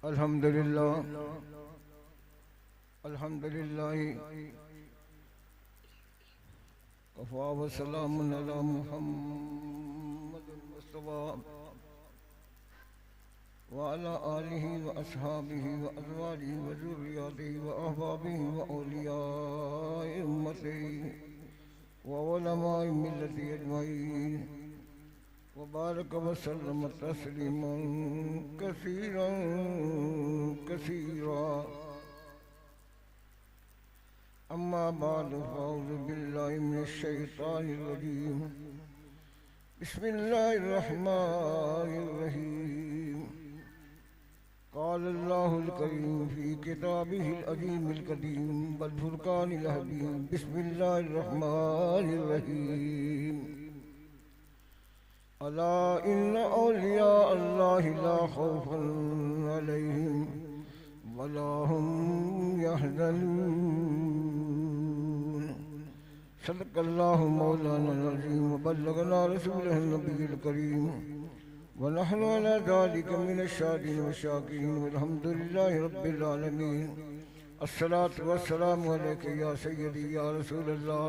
अल्हम्दुलिल्लाह अल्हम्दुलिल्लाह कफ़ा व सलामुन अला मुहम्मदिन मुस्तफ़ा व अला आलिहि व अस्हाबिहि व अज़वाजिहि व ज़ुर्रिय्यतिहि व अहबाबिहि व औलियाए उम्मतिहि व उलमाए मिल्लति अजमईन व बारक व सल्लम तस्लीमन कसीरन कसीरा। अम्मा बाद फ़अऊज़ु बिल्लाहि मिनश शैतानिर रजीम। बिस्मिल्लाहिर रहमानिर रहीम। क़ाल अल्लाहुल करीम फ़ी किताबिहिल अज़ीमिल कदीम वल फ़ुरक़ानिल हकीम। बिस्मिल्लाहिर रहमानिर रहीम। अला इन्ना औलिया अल्लाहि ला खौफ़ुन अलैहिम वला हुम यहज़नून। सदक़ल्लाहु मौलानाल अज़ीम व बल्लगना रसूलहुन नबिय्युल करीम व नहनु अला ज़ालिका मिनश शाहिदीन व शाकिरीन वल्हम्दुलिल्लाहि रब्बिल आलमीन। अस्सलातु वस्सलामु अलैका या सय्यदी या रसूलल्लाह।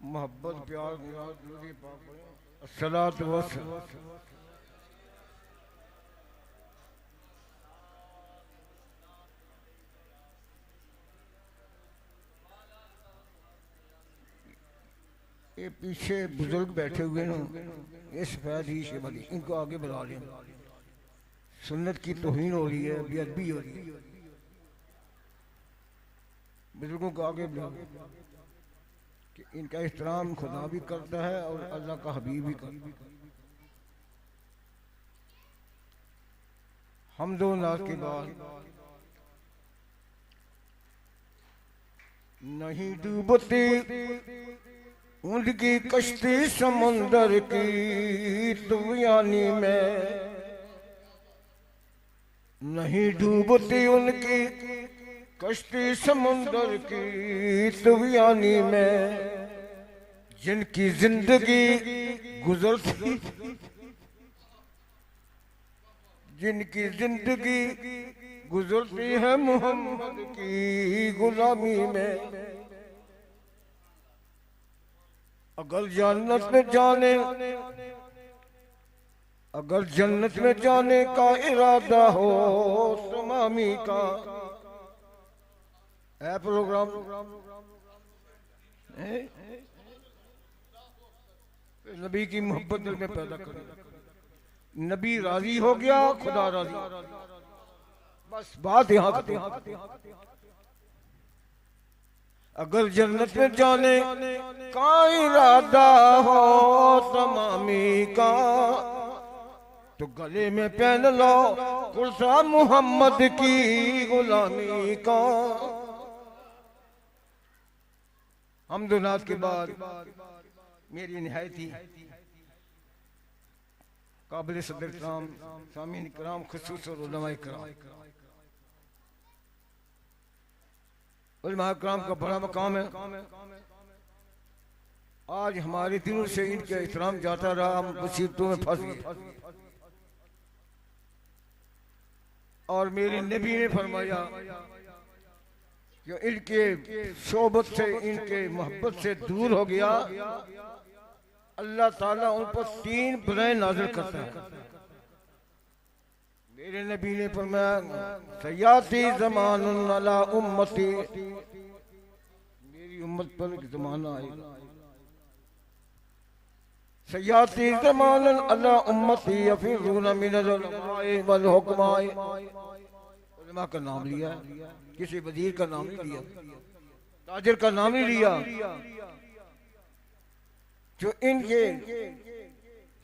मोहब्बत प्यार निराज दुरूद पाक पढ़ें। अस्सलातु वस्सलाम। ये पीछे बुजुर्ग बैठे हुए ना, ये सफेद ही शेबली, इनको आगे बुला लें। सुन्नत की तौहीन हो रही है, बेअदबी हो रही है। बुजुर्गों को आगे बुला कि इनका एहतराम खुदा भी करता है और अल्लाह का हबीब भी करता है। हम दो नाज के बाद नहीं डूबती उनकी कश्ती समुंदर की तूफानी में, नहीं डूबती उनकी कश्ती समुंदर की तूफानी में, जिनकी जिंदगी गुजरती जिनकी जिंदगी गुजरती है मोहम्मद की गुलामी में। अगर जन्नत में जाने अगर जन्नत में जाने का इरादा हो तमामी का है प्रोग्राम नबी की मोहब्बत दिल में पैदा करें। नबी राजी हो गया, खुदा राजी। बस बात यहाँ तक। अगर जन्नत में जाने का इरादा हो तमामी का, तो गले में पहन लो कुर्सा मोहम्मद की गुलामी का। हम्दुनाथ के बाद मेरी निहायती काबिल सदर कराम, सामीन कराम, खुसूस और उलमा कराम, उलमा कराम का बड़ा मकाम है। आज हमारे दिलों से इनके एहतराम जाता रहा, हम मुसीबतों में फंस गए। और मेरे नबी ने फरमाया कि इनके सोबत से, इनके मोहब्बत से दूर हो गया, अल्लाह ताला उन पर 3 बलाएं नाज़िल करता है। मेरे नबी ने फरमाया सयाती ज़मानुन अला उम्मती, मेरी उम्मत पर एक ज़माना आएगा। सयाती ज़मानुन अला उम्मती यफ़िज़ूना मिनल उलमाए वल हुक्माए। उलमा का नाम लिया, किसी वज़ीर का नाम नहीं लिया, ताजिर का नाम नहीं लिया। जो इनके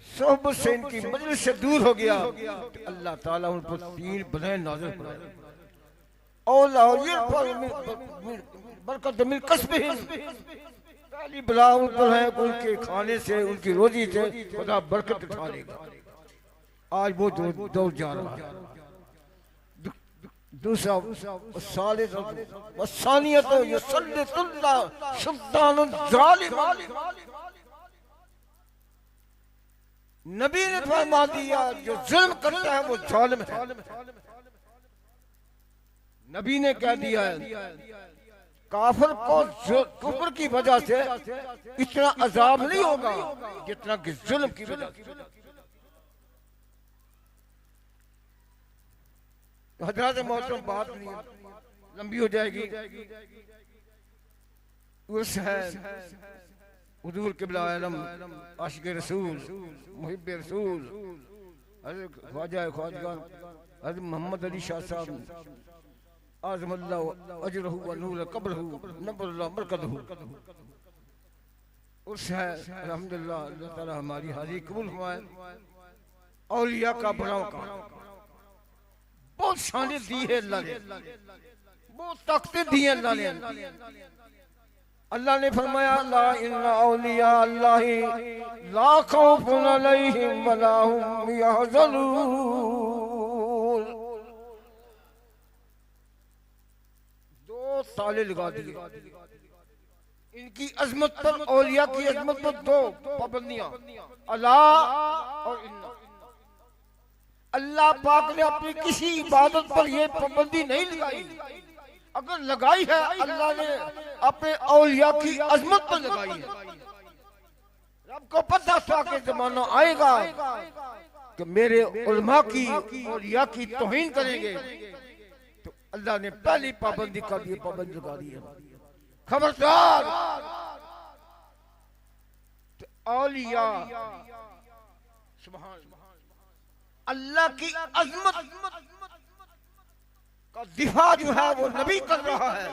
सोहबत से, इनकी मजलिस से दूर हो गया, तो अल्लाह ताला उन पर 3 बलाएं नाज़िल फरमाए। औला बरकत मिल कसबिहिम, पहली बला उन पर है उनके खाने से, उनकी रोजी से खुदा बरकत उठा लेगा। आज वो दौर जा रहा है। दूसरा सालिस वसानियत युसल्लितुल्लाह सुल्तानुल जालिम, नबी ने फरमा दिया जो जुल्म करता है वो जालिम है। नबी ने कह दिया है काफिर को कुफ्र की वजह से इतना अजाब नहीं होगा जितना कि जुल्म की वजह से। हजरत मोहतरम बात नहीं लंबी हो जाएगी। उस है हुजूर क़िबला आलम आशिक़ रसूल मुहिब रसूल हज़रत ख्वाजा ख्वाजगान हज़रत मोहम्मद अली शाह साहब आज़मल्लाहु अजरहु व नूर क़ब्रहु नब्बरल्लाहु मरकदहु। उस है अल्हम्दुलिल्लाह अल्लाह ताला हमारी हाज़िरी कबूल फरमाए। औलिया का बड़ाओं का बहुत शानें दी है अल्लाह ने, बहुत ताकतें दी हैं अल्लाह ने। अल्लाह ने फरमाया ला इन्ना औलिया अल्लाहि ला खौफुन अलैहिम व ला हुम यहज़नून। दो ताले लगा दिए इनकी अजमत पर, औलिया की अजमत पर दो पाबंदियां अला और इन्ना। अल्लाह पाक ने अपनी किसी इबादत पर यह पाबंदी नहीं लगाई, अगर लगाई है अल्लाह ने अपने औलिया की अजमत पर लगाई है। रब को पता था कि जमाना आएगा कि मेरे उलमा की औलिया की तौहीन करेंगे, तो अल्लाह ने पहली पाबंदी कर दी, पाबंदी लगा दी है। खबरदार औलिया सुभान अल्लाह की अजमत का दिफा जो है वो नबी कर रहा है,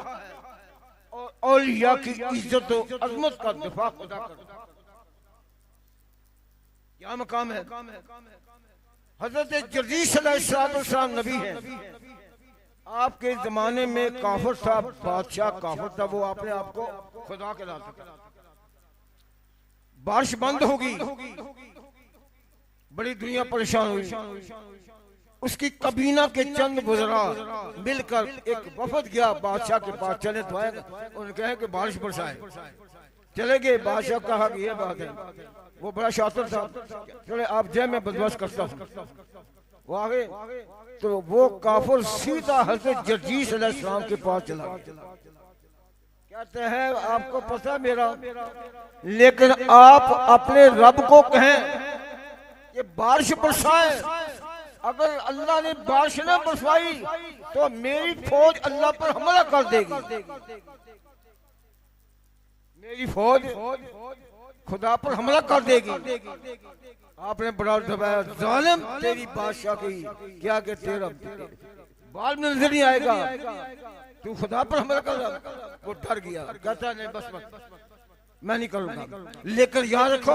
और औलिया की इज्जत और अजमत का दिफा खुदा कर रहा है। क्या मकाम है। हजरत जर्जीस अलैहिस्सलाम नबी है। आपके जमाने में काफिर था, बादशाह काफिर था, वो अपने आप को खुदा के लाता था। बारिश बंद होगी, बड़ी दुनिया परेशान हुई। उसकी कबीना के चंद बुजुर्ग मिलकर एक वफद गया बादशाह के पास, चले तो आएगा, उन्होंने कहा कि बारिश बरसाए। चले गए, बादशाह कहा कि ये बात है, वो बड़ा शातिर था, चले आप जय मैं बंदोबस्त करता हूँ। वो आ गए तो वो काफिर सीधा हजरत जर्जीस अलैहिस्सलाम के पास चला गया। कहते हैं आपको पता मेरा, लेकिन आप अपने रब को कहें ये बारिश बरसाए। अगर अल्लाह ने बारिश न बरसाई तो मेरी फौज अल्लाह पर हमला कर देगी। मेरी फौज खुदा पर हमला कर देगी। आपने बड़ा दबाया, जालिम तेरी बादशाह की क्या कि तेरा बाल में नजर नहीं आएगा, तू खुदा पर हमला कर रहा। वो डर गया, कहता नहीं बस बस मैं नहीं करूंगा, लेकिन याद रखो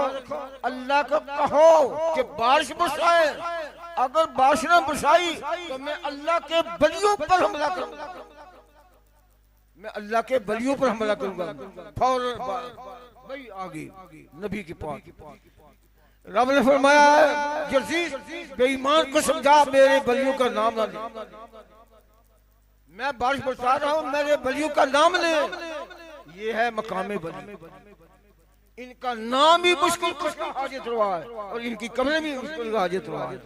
अल्लाह को कहो कि बारिश बरसाए। अगर बारिश न बरसाई तो मैं अल्लाह के बलियों पर हमला करूंगा, मैं अल्लाह के बलियों पर हमला करूंगा। फौरन भाई आ गई नबी के पास। रब ने फरमाया जर्जीस बेईमान को समझा मेरे बलियों का नाम ना ले। मैं बारिश बरसा रहा हूं, मेरे बलियों का नाम ले। ये है मकामे बली। इनका नाम भी मुश्किल कुशा हाजिर हुआ है और इनकी कब्रें भी मुश्किल हाजिर हुआ है।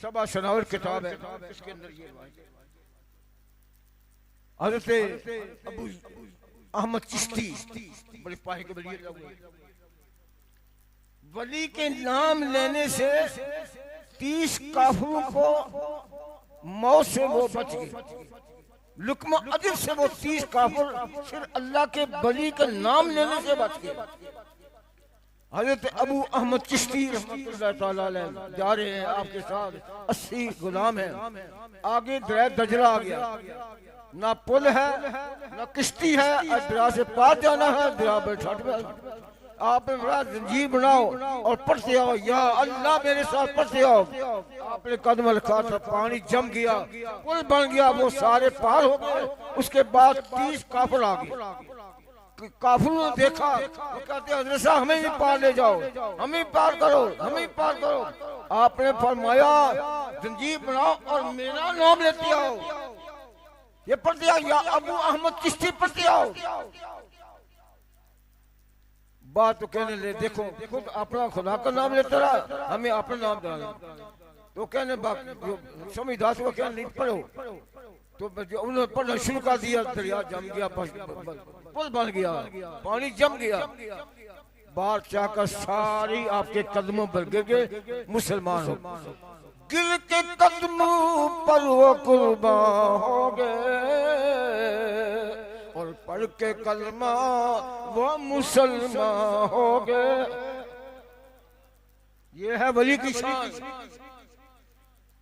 सबा शनावर किताब है, इसके अंदर ये हज़रत अबू अहमद चिश्ती बड़े पाहे के वली, वली के नाम लेने से 30 काफिरों को मौत से वो बच गए। लुकमा अदिब से वो 30 काफिर सिर्फ अल्लाह के वली का नाम लेने से बच गए। हजरत अबू अहमद चिश्ती रहमतुल्लाह तआला अलैह जा रहे हैं, आपके साथ 80 गुलाम हैं। आगे दरिया दजरा आ गया, ना पुल है ना किश्ती है, दरिया से पार जाना है, दरिया पर छठ में आपने बड़ा जंजीर बनाओ और पढ़ते आओ या अल्लाह मेरे साथ पढ़ते आओ। आपने कदम रखा था, पानी जम गया, पुल बन गया, वो सारे पार हो गए। उसके बाद 30 काफिर आ गए। काफिरों ने देखा, वो कहते हज़रत साहब हमें भी पार ले जाओ, हमें पार करो, हमें पार करो। आपने फरमाया जंजीर बनाओ और मेरा नाम लेते आओ, ये पढ़ते आओ या अबू अहमद चिश्ती पढ़ते आओ। बात तो कहने ले, देखो खुद अपना खुदा का नाम लेता रहा, हमें अपना नाम डाला। तो कहने समझदार को कहने नहीं पढ़ो, तो उन्होंने पढ़ना शुरू कर दिया, दरिया जम गया, पुल बन गया, पानी जम गया। बाहर जाकर सारी आपके कदमों पर गिर गए, मुसलमान हो गिर के कदमों पर वो कुर्बान हो गए, और पढ़ के कलमा वो मुसलमान हो गए। ये है वली की शान।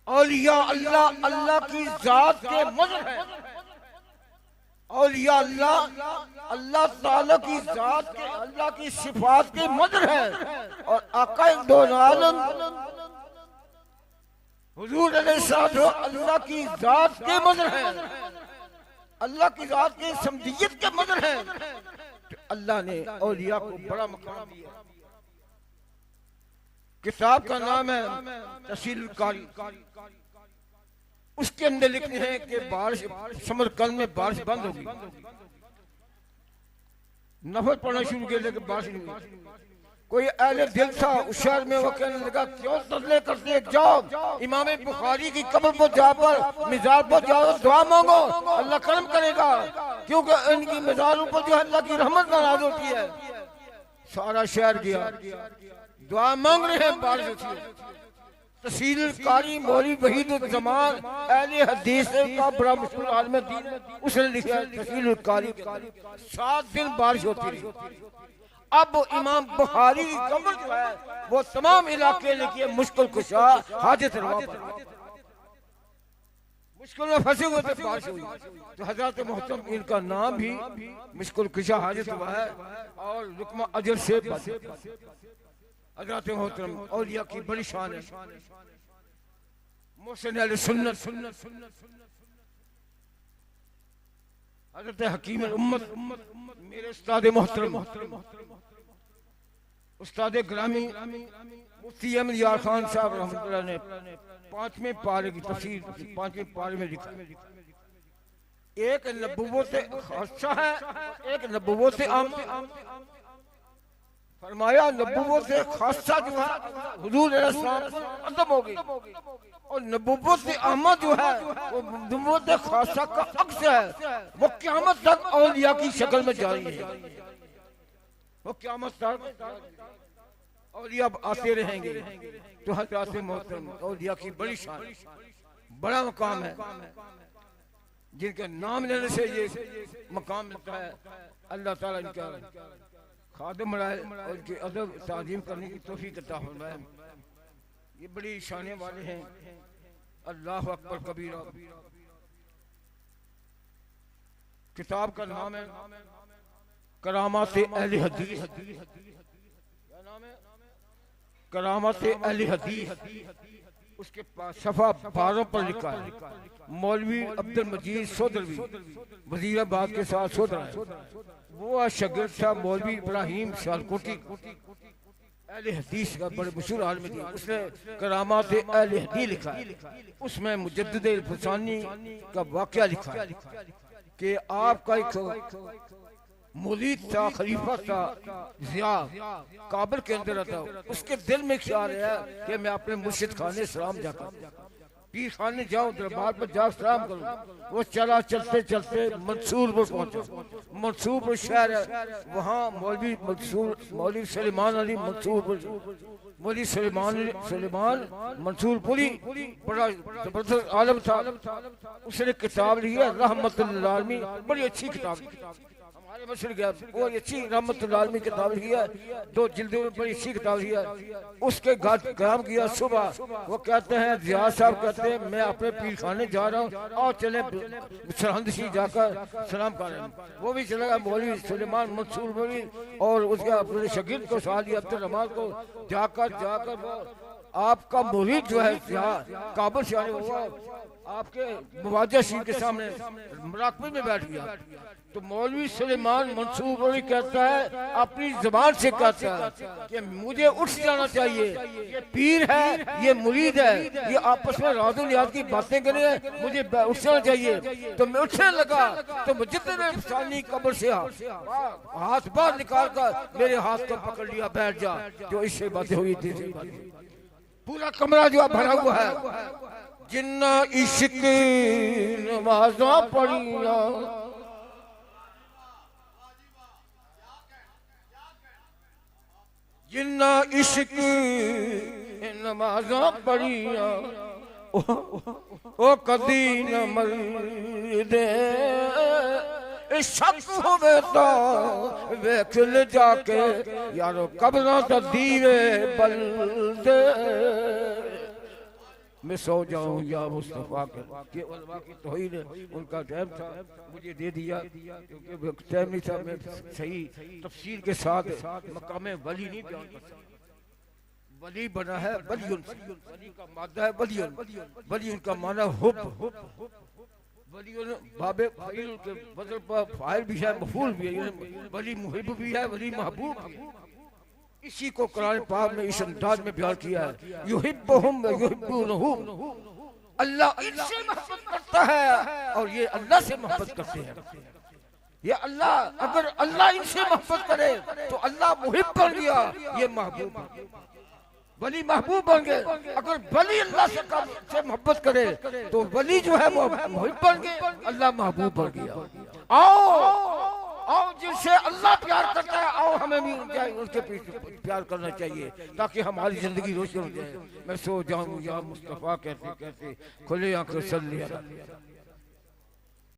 औलिया अल्लाह अल्लाह की जात के मज़हर है। औलिया अल्लाह अल्लाह ताला की जात के, अल्लाह की सिफात के मज़हर है। और आका दो आलम हुजूर अलैहिस्सलाम अल्लाह की जात के मज़हर है, अल्लाह की जात के समदियत के मज़हर है। तो अल्लाह ने औलिया को बड़ा मकाम दिया। किताब का नाम है तफसीलुल कारी। उसके अंदर लिखते हैं कि बारिश समरकंद में बारिश बंद होगी, नफल पढ़ना शुरू किया लेकिन बारिश नहीं हुई। कोई अहले दिल था उस शहर में, वो कहने लगा क्यों तसले करते, जाओ इमाम बुखारी की कब्र पर जाकर मिज़ार पर जाओ, दुआ मांगो, अल्लाह करम करेगा, क्योंकि इनकी मिज़ारों पर जो अल्लाह की रहमत नाराज होती है। सारा शहर गया, दुआ मांग रहे हैं, बारिश होती है। तफसीलुल कारी मौलवी वहीदुज़्ज़मान अहले हदीस का बड़ा मशहूर आलिम दीन, उसने लिखा है तफसीलुल कारी। 7 दिन बारिश होती रही। अब इमाम बुखारी की कब्र जो है वो तमाम इलाके लेके मुश्किल कुशा हाजत रवा पर मुश्किल में फंसे हुए थे, बारिश हुई तो हजरत मोहतरम इनका नाम भी मुश्किल कुशा हाजत हुआ है और रुकमा अजर से हजरत मोहतरम औलिया की बड़ी शान है। मोहसिन अहले सुन्नत हजरत हकीम उम्मत मेरे उस्ताद मोहतरम उस्ताद ग्रामी मुफ्ती अहमद यार खान साहब रहमतुल्लाह ने 5वें पारे की तफसीर 5वें पारे में लिखा, एक नबुव्वत खासा है, एक नबुव्वत आम। फरमाया नबुव्वत खासा जो है हुजूर अलैहिस्सलाम खत्म हो गई, और नबुव्वत आमा जो है वो नबुव्वत खासा का अक्स है, वो क़यामत तक औलिया की शक्ल में जारी है। वो क़यामत तक औलिया आते रहेंगे। तो हज़रत मोहतरम औलिया की बड़ी शान, बड़ा मकाम है, जिनके नाम लेने से ये मकाम मिलता है। अल्लाह ताला इनका खादिम रहे और उनकी अदब ताज़ीम करने की तौफीक अता फरमाए। ये बड़ी शाने वाले हैं। अल्लाह अकबर कबीरा। किताब का नाम है करामात अहले हदीस। क्या नाम है? करामात अहले हदीस। उसके पास सफ़ा 12 पर लिखा है मौलवी अब्दुल मजीद सोदरवी वजीराबाद के साथ सोदरा है। वो शागिर्द था मौलवी इब्राहिम शालकोटी, अहले हदीस का बड़े मशहूर आलिम थे। उसने करामात अहले हदीस लिखा है। उसमें मुजद्दिद अल-फसानी का वाक़या लिखा है कि आपका एक मुरीद था, खलीफा था ज़िया, काबुल के अंदर था। उसके दिल में ख्याल है कि मैं अपने मुर्शिद खाने सलाम जाकर पीर खाने जाऊं, दरबार पर जा सलाम करूं। वो चला, चलते चलते मंसूरपुर पहुंचा। मंसूरपुर शहर है, वहाँ मौलवी सुलेमान अली मंसूरपुर, मौलवी सुलेमान मंसूरपुरी बड़ा जबरदस्त आलम था। उसने किताब लिखी है रहमतुल्लिल आलमीन, बड़ी अच्छी किताब हमारे मशहूर गया, वो अच्छी रहमतुल्लिल आलमीन किताब लिखी है, 2 जिल्दों में बड़ी अच्छी किताब लिखी है। उसके घर काम किया सुबह। वो कहते हैं ज़िया साहब कहते हैं मैं अपने पीर खाने जा रहा हूँ और चले सरहंद सी जाकर सलाम कर रहे हैं। वो भी चला गया मौलवी सुलेमान मंसूर मौलवी और उसके अपने शागिर्द को साली अब्दुल रहमान को जाकर वो आपका मुरीद जो है काबुल से आने हुआ आपके मुवाजा शीर के सामने मुराकबे में बैठ गया तो मौलवी सुलेमान मंसूर अली कहता है, अपनी जबान से कहता है कि मुझे उठ जाना चाहिए, ये पीर है, ये मुरीद है, ये आपस में राज़ो नियाज़ की बातें कर रहे हैं, मुझे उठ जाना चाहिए। तो मैं उठने लगा तो मुजद्दिद सानी कब्र से हाथ बाहर निकाल कर मेरे हाथ को पकड़ लिया, बैठ जा। जो इससे बातें हुई थी, पूरा कमरा जो भरा हुआ है। जिन्ना इश्क नमाज़ा पढ़िया, जिन्ना इश्क नमाज़ा पढ़िया ओ कदी न मरदे, शक होवे तो वेख ले जाके यारो कब्रां दा दीवे बलदे। मैं सो जाऊं या मुस्तफा के उलमा की तौहीन है, उनका टाइम था मुझे दे दिया क्योंकि टाइम नहीं था। मैं सही तफसीर के साथ मकामे वली नहीं बयान कर सकता। वली बना है वलियुन, वली का मादा है वलियुन, वलियुन का माना हुब, वलियुन बाबे फाइल के बदल पर फाइल भी है, मफूल भी है, वली मुहिब भी है, वली महबूब भी है। इसी को कुरान पाक में इस अंदाज में बयान किया है, युहिब्बुहुम व युहिब्बूनहु, अल्लाह इनसे मोहब्बत करता है और ये अल्लाह से मोहब्बत करते हैं। ये अल्लाह, अगर अल्लाह इनसे मोहब्बत करे तो अल्लाह मुहिब बन गया, ये महबूब वली महबूब बन गए। अगर वली अल्लाह से मोहब्बत करे तो वली जो है वो मुहिब बन गए, अल्लाह महबूब बन गया। आओ जिनसे अल्लाह प्यार करता है, आओ हमें भी उनके पीछे प्यार करना चाहिए ताकि हमारी जिंदगी रोशन हो जाए। मैं सो जाऊं या मुस्तफा कहते कहते खुले आंखें सल्ली अला